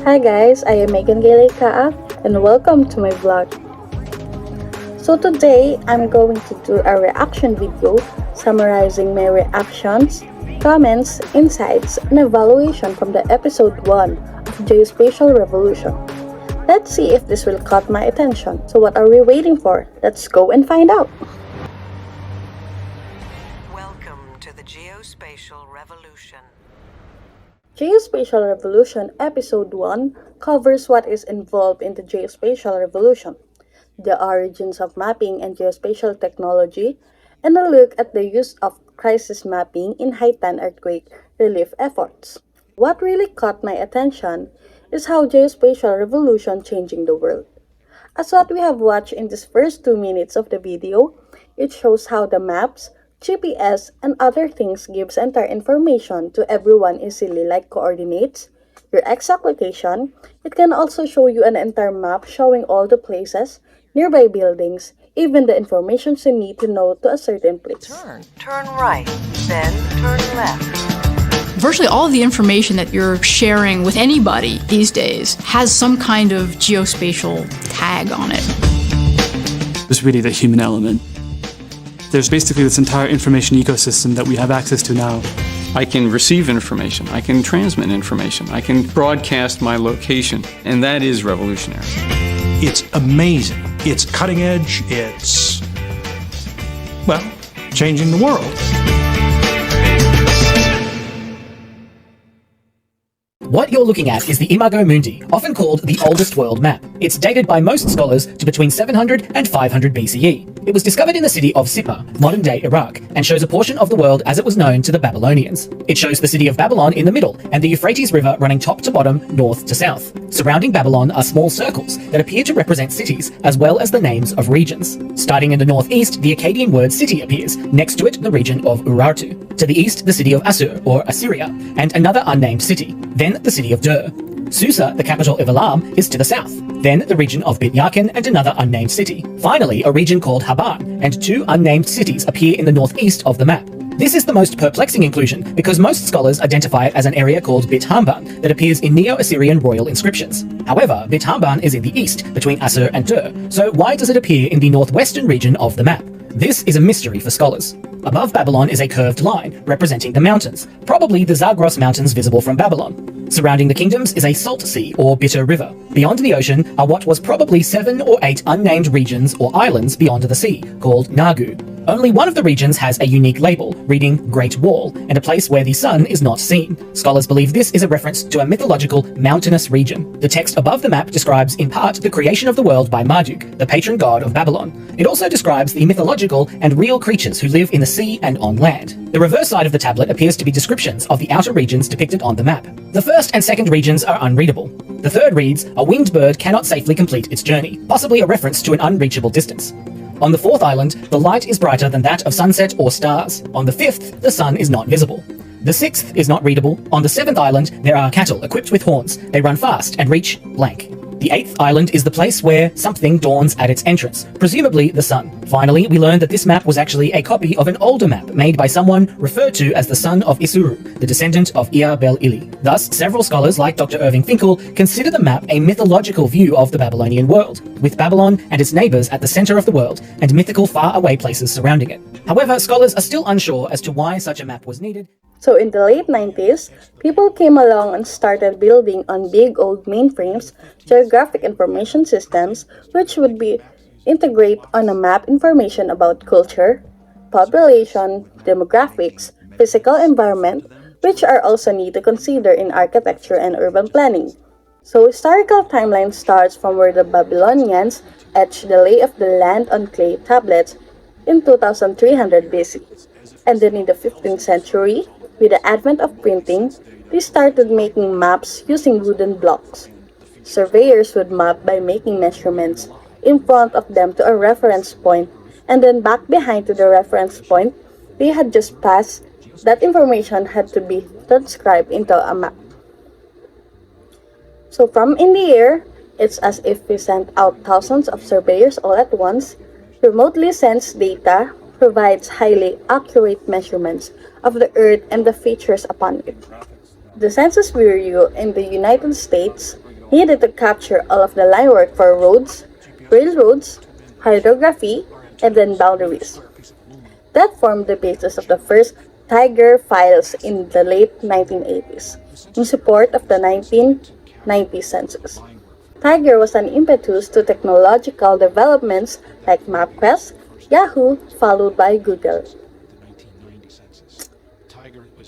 Hi guys, I am Megan Gayleka and welcome to my vlog. So today, I'm going to do a reaction video summarizing my reactions, comments, insights, and evaluation from the episode 1 of Geospatial Revolution. Let's see if this will caught my attention. So what are we waiting for? Let's go and find out! Welcome to the Geospatial Revolution. Geospatial Revolution Episode 1 covers what is involved in the Geospatial Revolution, the origins of mapping and geospatial technology, and a look at the use of crisis mapping in Haitan earthquake relief efforts. What really caught my attention is how geospatial revolution changing the world. As what we have watched in these first 2 minutes of the video, it shows how the maps, GPS, and other things gives entire information to everyone easily like coordinates, your exact location. It can also show you an entire map showing all the places, nearby buildings, even the information you need to know to a certain place. Turn right, then turn left. Virtually all of the information that you're sharing with anybody these days has some kind of geospatial tag on it. There's really the human element. There's basically this entire information ecosystem that we have access to now. I can receive information, I can transmit information, I can broadcast my location, and that is revolutionary. It's amazing. It's cutting edge. It's, well, changing the world. What you're looking at is the Imago Mundi, often called the oldest world map. It's dated by most scholars to between 700 and 500 BCE. It was discovered in the city of Sippar, modern-day Iraq, and shows a portion of the world as it was known to the Babylonians. It shows the city of Babylon in the middle, and the Euphrates River running top to bottom, north to south. Surrounding Babylon are small circles that appear to represent cities, as well as the names of regions. Starting in the northeast, the Akkadian word city appears, next to it the region of Urartu. To the east, the city of Assur, or Assyria, and another unnamed city. Then the city of Dur. Susa, the capital of Elam, is to the south. Then the region of Bit Yakin and another unnamed city. Finally, a region called Haban, and 2 unnamed cities appear in the northeast of the map. This is the most perplexing inclusion because most scholars identify it as an area called Bit Hamban that appears in Neo-Assyrian royal inscriptions. However, Bit Hamban is in the east, between Assur and Dur, so why does it appear in the northwestern region of the map? This is a mystery for scholars. Above Babylon is a curved line, representing the mountains, probably the Zagros Mountains visible from Babylon. Surrounding the kingdoms is a salt sea or bitter river. Beyond the ocean are what was probably 7 or 8 unnamed regions or islands beyond the sea, called Nagu. Only one of the regions has a unique label, reading Great Wall, and a place where the sun is not seen. Scholars believe this is a reference to a mythological mountainous region. The text above the map describes in part the creation of the world by Marduk, the patron god of Babylon. It also describes the mythological and real creatures who live in the sea and on land. The reverse side of the tablet appears to be descriptions of the outer regions depicted on the map. The first and second regions are unreadable. The third reads, a winged bird cannot safely complete its journey, possibly a reference to an unreachable distance. On the 4th island, the light is brighter than that of sunset or stars. On the 5th, the sun is not visible. The 6th is not readable. On the 7th island, there are cattle equipped with horns. They run fast and reach blank. The 8th island is the place where something dawns at its entrance, presumably the sun. Finally, we learn that this map was actually a copy of an older map made by someone referred to as the son of Isuru, the descendant of Ea Bel Ili. Thus, several scholars like Dr. Irving Finkel consider the map a mythological view of the Babylonian world, with Babylon and its neighbors at the center of the world and mythical faraway places surrounding it. However, scholars are still unsure as to why such a map was needed. So in the late 90s, people came along and started building on big old mainframes, geographic information systems, which would be integrate on a map information about culture, population, demographics, physical environment, which are also need to consider in architecture and urban planning. So historical timeline starts from where the Babylonians etched the lay of the land on clay tablets in 2300 BC. And then in the 15th century, with the advent of printing, they started making maps using wooden blocks. Surveyors would map by making measurements in front of them to a reference point, and then back behind to the reference point they had just passed. That information had to be transcribed into a map. So from in the air, it's as if we sent out thousands of surveyors all at once, remotely sensed data provides highly accurate measurements of the Earth and the features upon it. The Census Bureau in the United States needed to capture all of the line work for roads, railroads, hydrography, and then boundaries. That formed the basis of the first Tiger files in the late 1980s, in support of the 1990 census. Tiger was an impetus to technological developments like MapQuest, Yahoo, followed by Google.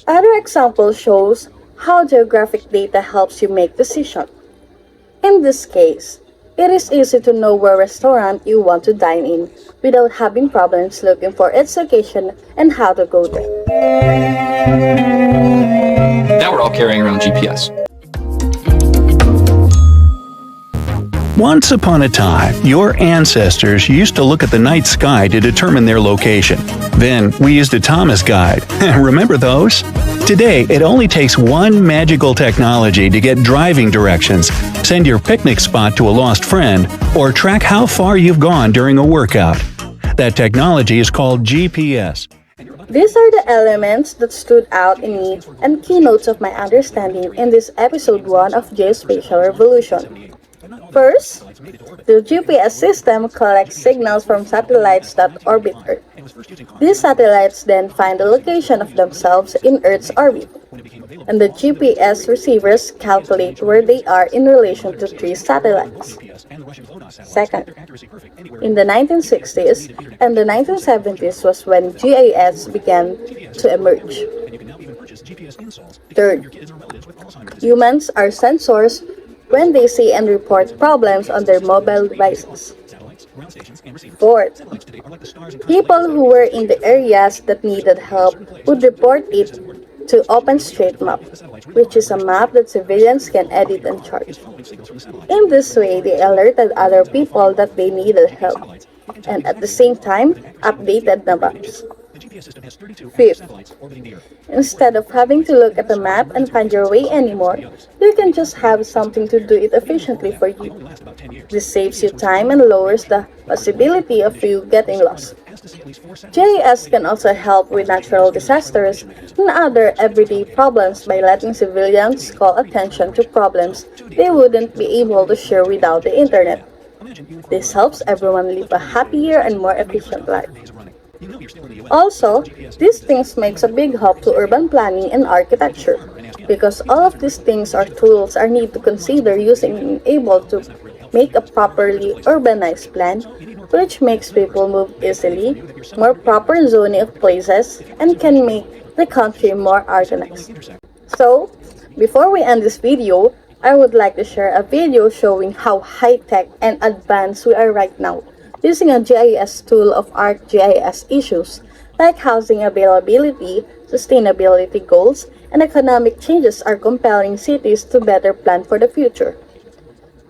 Other example shows how geographic data helps you make decisions. In this case, it is easy to know where restaurant you want to dine in without having problems looking for its location and how to go there. Now we're all carrying around GPS. Once upon a time, your ancestors used to look at the night sky to determine their location. Then, we used a Thomas guide. Remember those? Today, it only takes one magical technology to get driving directions, send your picnic spot to a lost friend, or track how far you've gone during a workout. That technology is called GPS. These are the elements that stood out in me and keynotes of my understanding in this episode 1 of Geospatial Revolution. First, the GPS system collects signals from satellites that orbit Earth. These satellites then find the location of themselves in Earth's orbit, and the GPS receivers calculate where they are in relation to 3 satellites. Second, in the 1960s and the 1970s was when GIS began to emerge. Third, humans are sensors when they see and report problems on their mobile devices. Fourth, people who were in the areas that needed help would report it to OpenStreetMap, which is a map that civilians can edit and chart. In this way, they alerted other people that they needed help, and at the same time, updated the maps. Fifth, instead of having to look at the map and find your way anymore, you can just have something to do it efficiently for you. This saves you time and lowers the possibility of you getting lost. GIS can also help with natural disasters and other everyday problems by letting civilians call attention to problems they wouldn't be able to share without the internet. This helps everyone live a happier and more efficient life. Also, these things makes a big help to urban planning and architecture, because all of these things or tools are need to consider using and able to make a properly urbanized plan, which makes people move easily, more proper zoning of places, and can make the country more organized. So, before we end this video, I would like to share a video showing how high-tech and advanced we are right now, using a GIS tool of ArcGIS issues like housing availability, sustainability goals, and economic changes are compelling cities to better plan for the future.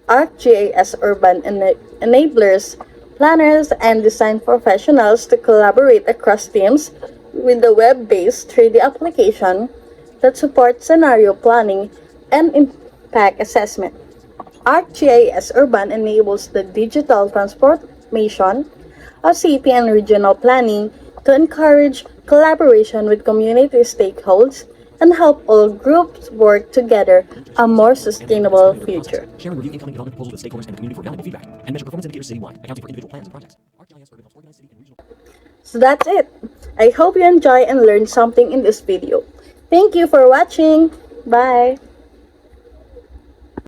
ArcGIS Urban enables planners and design professionals to collaborate across teams with a web-based 3D application that supports scenario planning and impact assessment. ArcGIS Urban enables the digital transformation of city and regional planning to encourage collaboration with community stakeholders and help all groups work together a more sustainable future. Share and review incoming development proposals with stakeholders and the community for valuable feedback, and measure performance indicators citywide, accounting for individual plans and projects. ArcGIS Urban helps organize city and regional. So that's it. I hope you enjoy and learned something in this video. Thank you for watching. Bye.